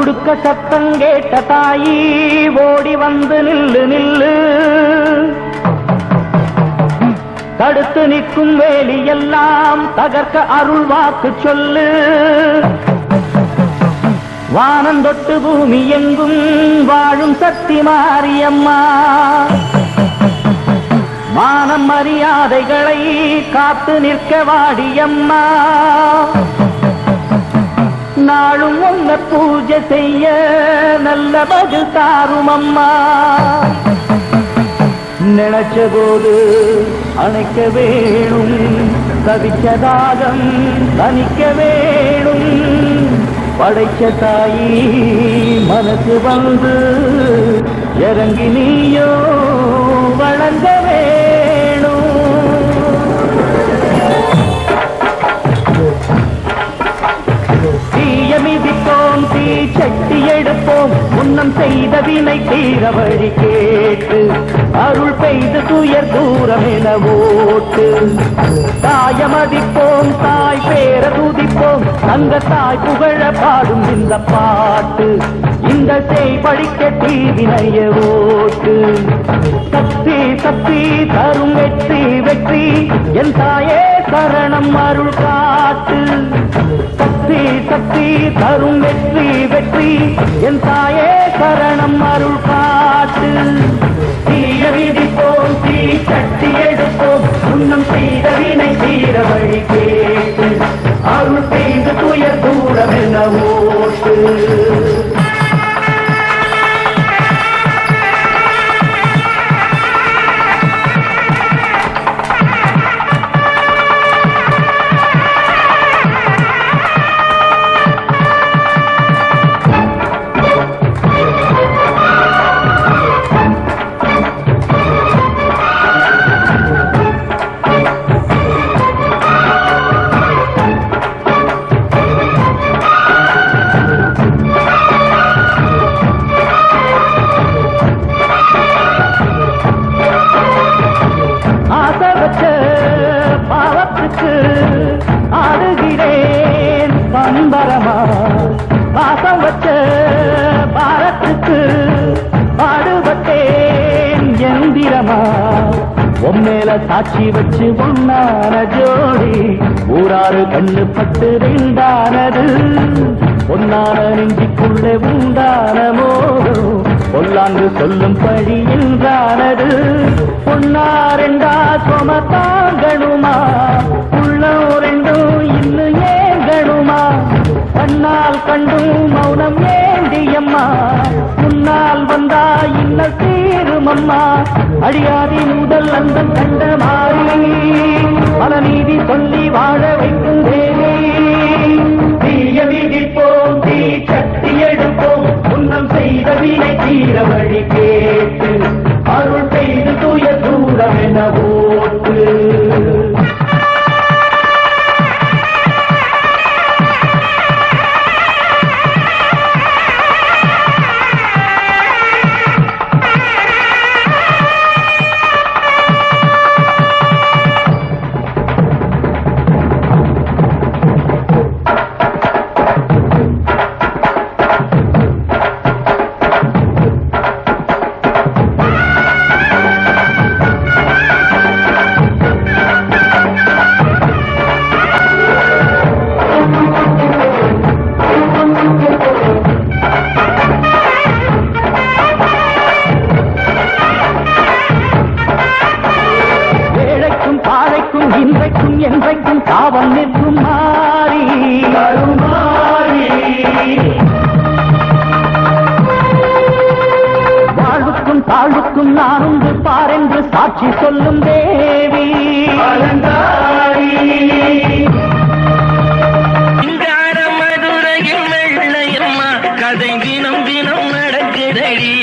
உடுக்க சத்தம் கேட்ட தாயி ஓடி வந்து நில்லு நில்லு, தடுத்து நிற்கும் வேலியெல்லாம் தகர்க்க அருள் வாக்கு சொல்லு. வானந்தொட்டு பூமி எங்கும் வாழும் சக்தி மாரியம்மா, மானம் மரியாதைகளை காத்து நிற்க வாடியம்மா. நாளும் உன்ன பூஜை செய்ய நல்ல பதில் தாரும் அம்மா. நினைச்ச போது அணைக்க வேணும், தவிச்சதாகம் தனிக்க வேணும். படைச்ச தாயி மனசு வந்து இறங்கி நீயோ வழங்க வேணும். தீயமிதிப்போம் தீ சட்டி எடுப்போம், முன்னம் செய்த வினை தீர வழி கேட்டு அருள் பெய்து துயர் தூரம் என ஓட்டு. தாயமதிப்போம் தாய் பேர துதிப்போம், தங்க தாய் புகழ பாடும் இந்த பாட்டு. இந்த செய் படிக்க தீவினைய ஓட்டு. சக்தி சக்தி தரும் வெற்றி வெற்றி, என் தாயே சரணம் அருள் காட்டு. சக்தி சக்தி தரும் வெற்றி வெற்றி, என் தாயே சரணம் அருள் காட்டு. தீய விதிப்போம் தீ சட்டி எடுப்போம், முன்னம் செய்த வினை தீர வழி கேட்டு அருள் செய்து துயர் தூரம் என ஓட்டு. பாவத்துக்கு ஆடுகிறேன் பம்பரமா, பாசம் வச்ச பாரத்துக்கு பாடுபட்டேன் எந்திரமா. உம்மேல சாட்சி வச்சு ஒன்னான ஜோடி, ஊராறு கண்ணு பட்டு ரெண்டானது. பொன்னான நெஞ்சிக்குள்ளே உண்டான மோகம், பொல்லாங்கு சொல்லும் பழி என்றானது. பொன்னாரெண்டா சொமத்தாங்கணுமா, உள்ளம் ரெண்டும் இன்னும் ஏங்கணுமா. கண்ணால் கண்டும் மௌனம் ஏண்டியம்மா, முன்னால் வந்தா இன்னல் தீருமம்மா. அடியாதி முதல் அந்த கண்ட மாறி, பல நீதி சொல்லி வாழ வைக்கும் தேவி. தீய விதிப்போம் தீ சட்டி எடுப்போம், முன்னம் செய்த வினை தீர வழி கேட்டு அருள் செய்து துய தூரம் என ஓட்டு. இன்றைக்கும் என்றைக்கும் காவல் நிற்கும் மாறி வாழ்வுக்கும் தாழ்வுக்கும் நான் உண்டு பாரென்று சாட்சி சொல்லும் தேவி. மதுரையில் வெள்ளையம்மா கதை தினம் தினம் நடக்குதடி.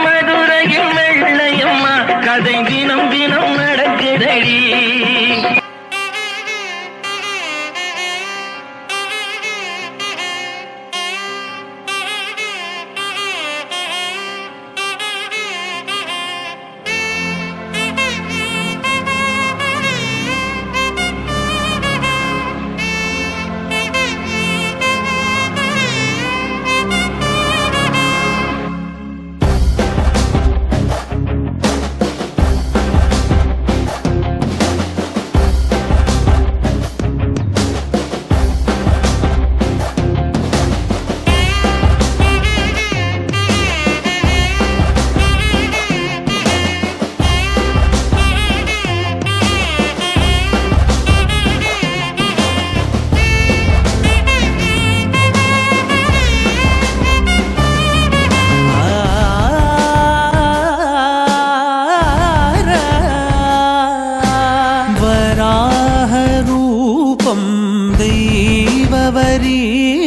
மதுரையில் வெள்ளையம்மா கதை தினம் தினம் நடக்குதடி.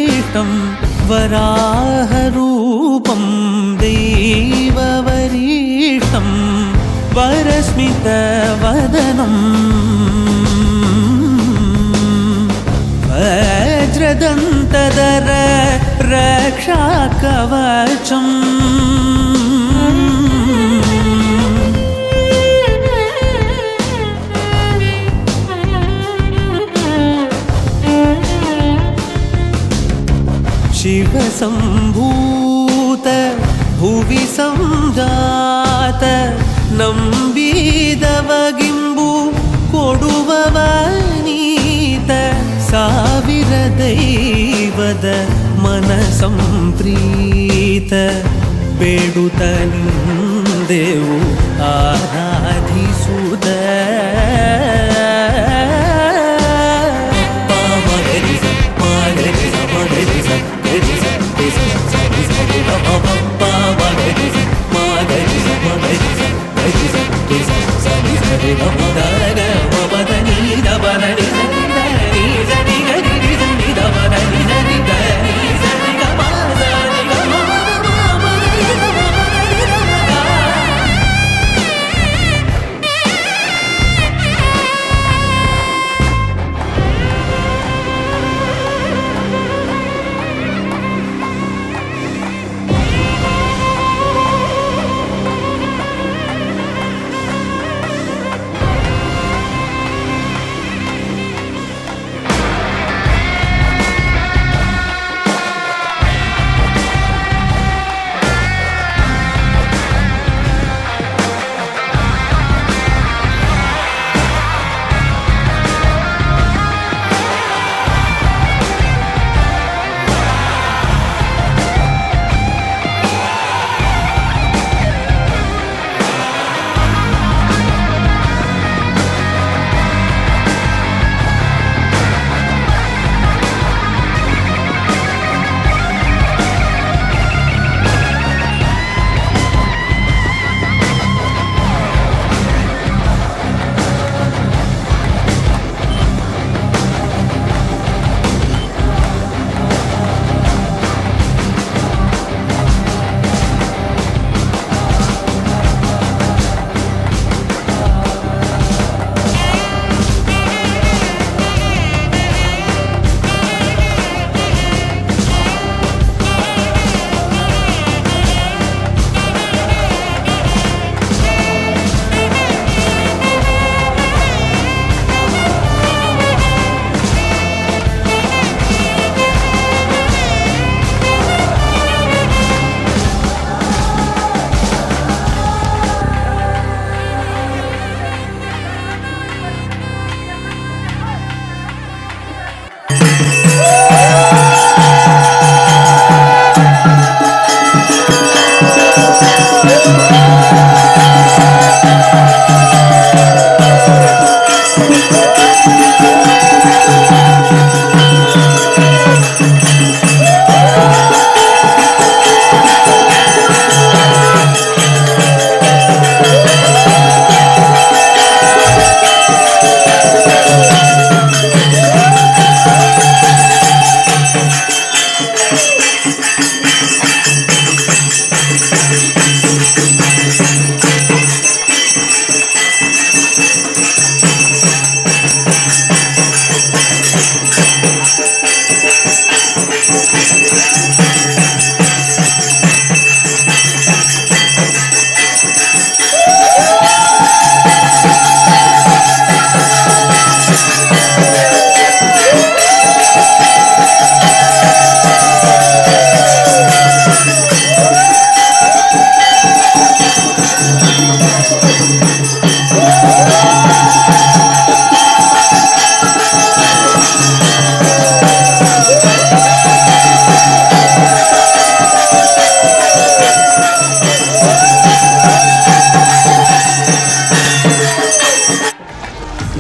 वरिष्ठं वराहरूपं दैववरिष्ठं वरस्मितवदनं वज्रदन्तधर रक्षाकवचम् शिवसम्भूत भुवि संजात ನಂಬಿದವಗಿಂಬು ಕೊಡುವವನೀತ ಸಾವಿರ ದೈವದ ಮನ ಸಂಪ್ರೀತ ಬೇಡುತ್ತ ನಿಂದೆವು ಆರಾಧಿಸುದ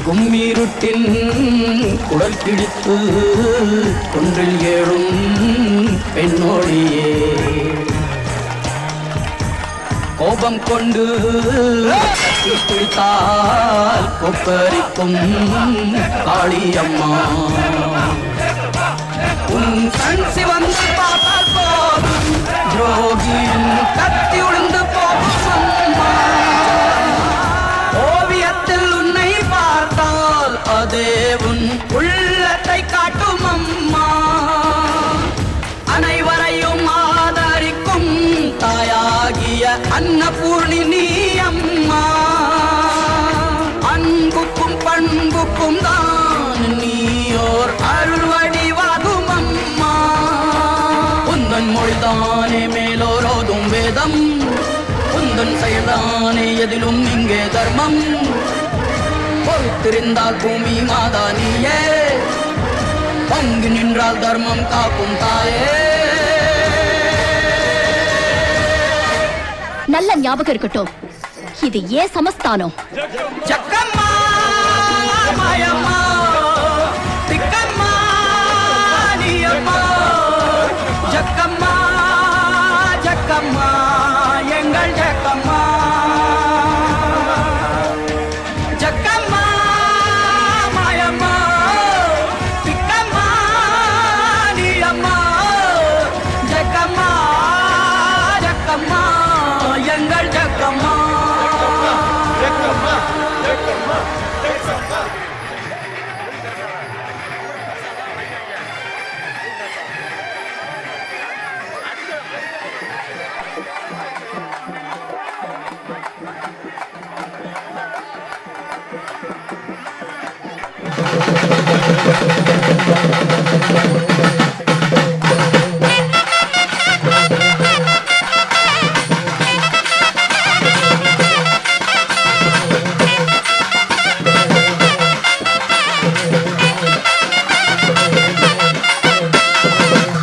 கும்மிருட்டின் குடல் கிழித்து குன்றில் ஏழும் பெண்ணோடியே கோபம் கொண்டு பிடித்தால் கொப்பரிக்கும் காளியம்மா உன் கண் சிவந்து பார்த்தால் போதும் துரோகியின் கத்தி உளுந்து போகும் அம்மா. ஓவியத்தில் உன்னை பார்த்தால் அதே உன் உள்ளத்தை காட்டும் அம்மா. அனைவரையும் ஆதரிக்கும் தாயாகிய அன்னபூர்ணி நீ அம்மா. அன்புக்கும் பண்புக்கும் தான் நீயோர் அருள் வடிவாகும் அம்மா. உந்தன் மொழிதானே மேலோரோதும் வேதம், உந்தன் செயல்தானே எதிலும் இங்கே தர்மம். பொறுத்திருந்தால் பூமி மாதா நீயே, பங்கு நின்றால் தர்மம் காக்கும் தாயே. நல்ல ஞாபகம் இருக்கட்டும், இது ஏன் சமஸ்தானம். ஜக்கம்மா மாயம்மா திக்கம்மா நீயம்மா. ஜக்கம்மா ஜக்கம்மா எங்கள் ஜக்கம்மா. ஜக்கம்மா மாயம்மா திக்கம்மா நீயம்மா. ஜக்கம்மா ஜக்கம்மா எங்கள் ஜக்கம்மா.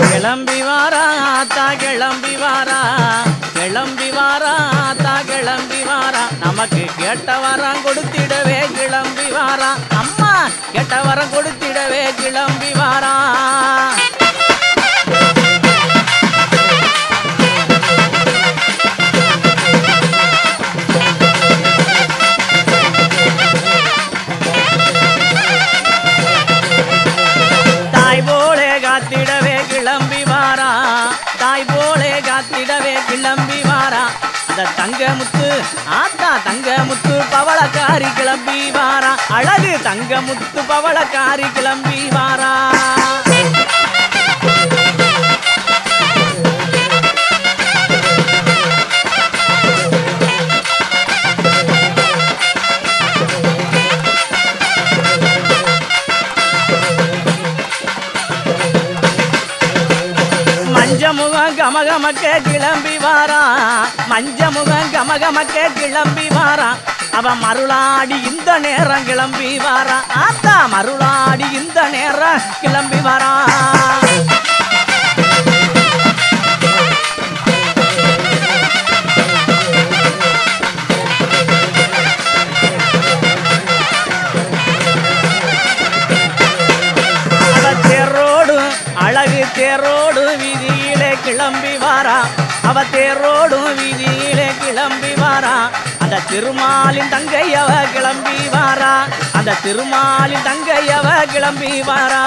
கிளம்பி வாரா ஆத்தா கிளம்பி வாரா, கிளம்பி வாரா ஆத்தா கிளம்பி வாரா. நமக்கு கேட்ட வரம் கொடுத்திடவே கிளம்பி வாரா அம்மா. கேட்ட வரம் கொடுத்திடவே கிளம்பி வாரா. தாய் போலே காத்திடவே கிளம்பி வாரா, தாய் போலே காத்திடவே கிளம்பி வாரா. அந்த தங்கமுத்து ஆத்தா தங்கமுத்து பவளக்காரி கிளம்பி வாரா. அழகு தங்கமுத்து பவளக்காரி கிளம்பி வாரா. மஞ்சமுகம் கமகமக்க கிளம்பி வாரா, மஞ்சமுகம் கமகமக்க கிளம்பி வாரா. அவ மருளாடி இந்த நேரம் கிளம்பி வாரா ஆத்தா. மருளாடி இந்த நேரம் கிளம்பி வாரா. அழகு தேரோடு வீதியிலே கிளம்பி வாரா. அவ தேரோடும் வீதியிலே கிளம்பி வாரா. அந்த திருமாலின் தங்கையவ கிளம்பி வாரா. அந்த திருமாலின் தங்கையவ கிளம்பி வாரா.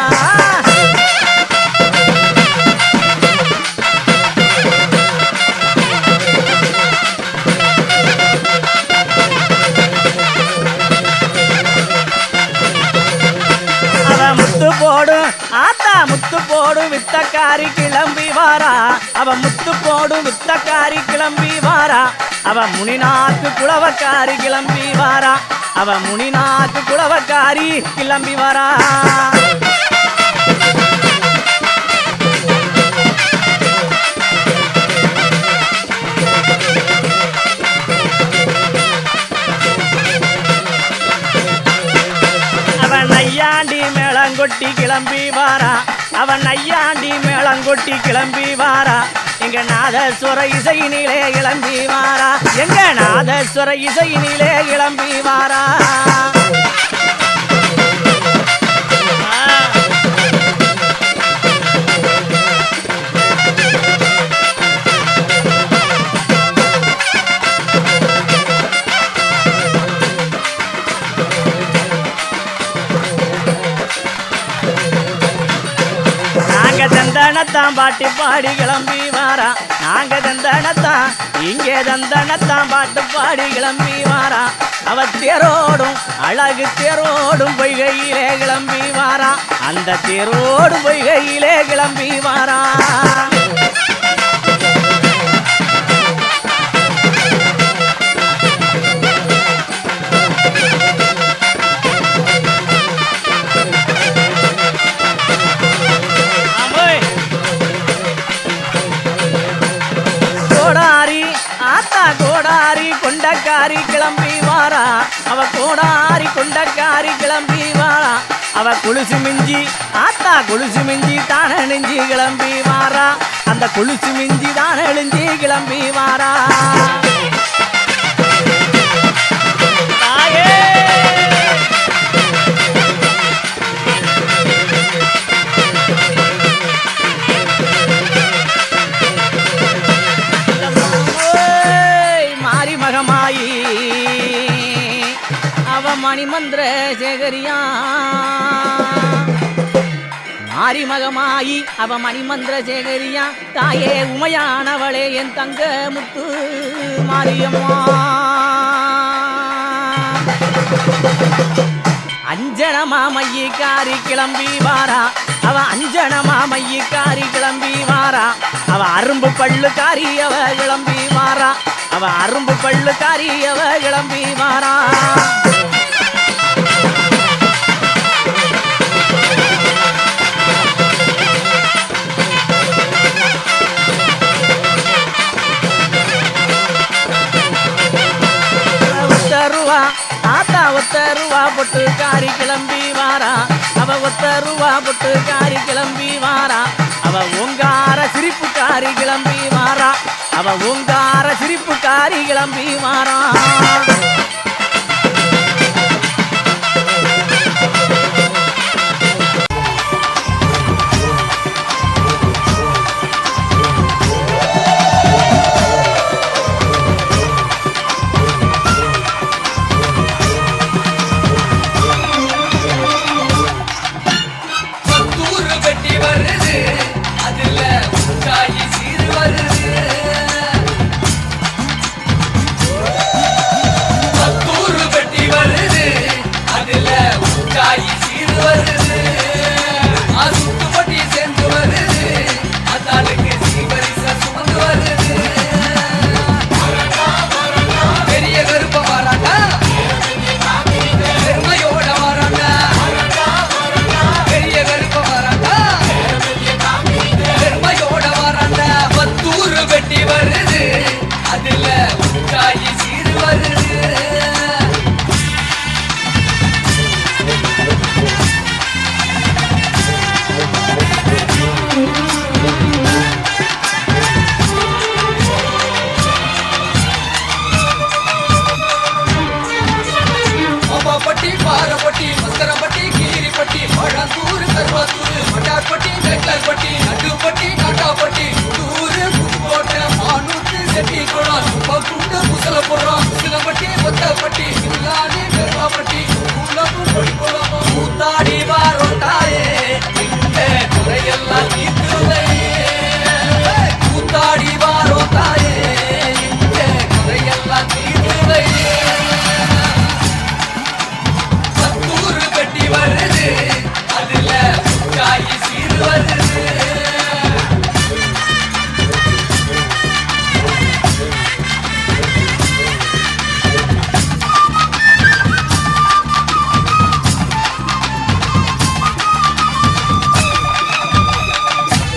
முத்து போடு ஆத்தா முத்து போடு வித்தக்காரி கிளம்பி வாரா. அவ முத்து போடு வித்தக்காரி கிளம்பி வாரா. அவ முனிநாக்கு குளவக்காரி கிளம்பி வாரா. அவ முனிநாக்கு குளவக்காரி கிளம்பி வாரா. நையாண்டி மேளங்கொட்டி கிளம்பி வாரா. அவன் நையாண்டி மேளங்கொட்டி கிளம்பி வாரா. எங்க நாதஸ்வர இசையினிலே கிளம்பி வாரா. எங்க நாதஸ்வர இசையினிலே கிளம்பி வாரா. தந்தனத்தான் பாட்டி பாடி கிளம்பி வாரா நாங்க தந்தனத்தான் இங்கே தந்தனத்தான் பாட்டு பாடி கிளம்பி வாரா அவ தேரோடும் அழகு தேரோடும் பொய்கையிலே கிளம்பி வாரா அந்த தேரோடும் பொய்கையிலே கிளம்பி வாரா கோடாரி கொண்டக்காரி கிளம்பி வாரா அவ கோடாரி கொண்டக்காரி கிளம்பி வாரா அவ கொலுசு மிஞ்சி ஆத்தா கொலுசு மிஞ்சி தான நெஞ்சி கிளம்பி வாரா அந்த கொலுசு மிஞ்சி தான நெஞ்சி கிளம்பி வாரா மணிமந்திர சேகரியா மாரி மகமாயி அவ மணிமந்திர சேகரியா தாயே உமையானவளே என் தங்க முத்து மாரியம்மா அஞ்சன மாமையி காரி கிளம்பி வாரா அவ அஞ்சன மாமையி காரி கிளம்பி வாரா அவ அரும்பு பள்ளு காரி அவ கிளம்பி வாரா அவ அரும்பு பள்ளு காரி அவ கிளம்பி வாரா ஆத்தா ஒத்தருவா பொட்டு காரி கிளம்பி வாரா அவ ஒத்தருவா பொட்டு காரி கிளம்பி வாரா அவ ஓங்கார சிரிப்பு காரி கிளம்பி வாரா அவ ஓங்கார சிரிப்பு காரி கிளம்பி வாரா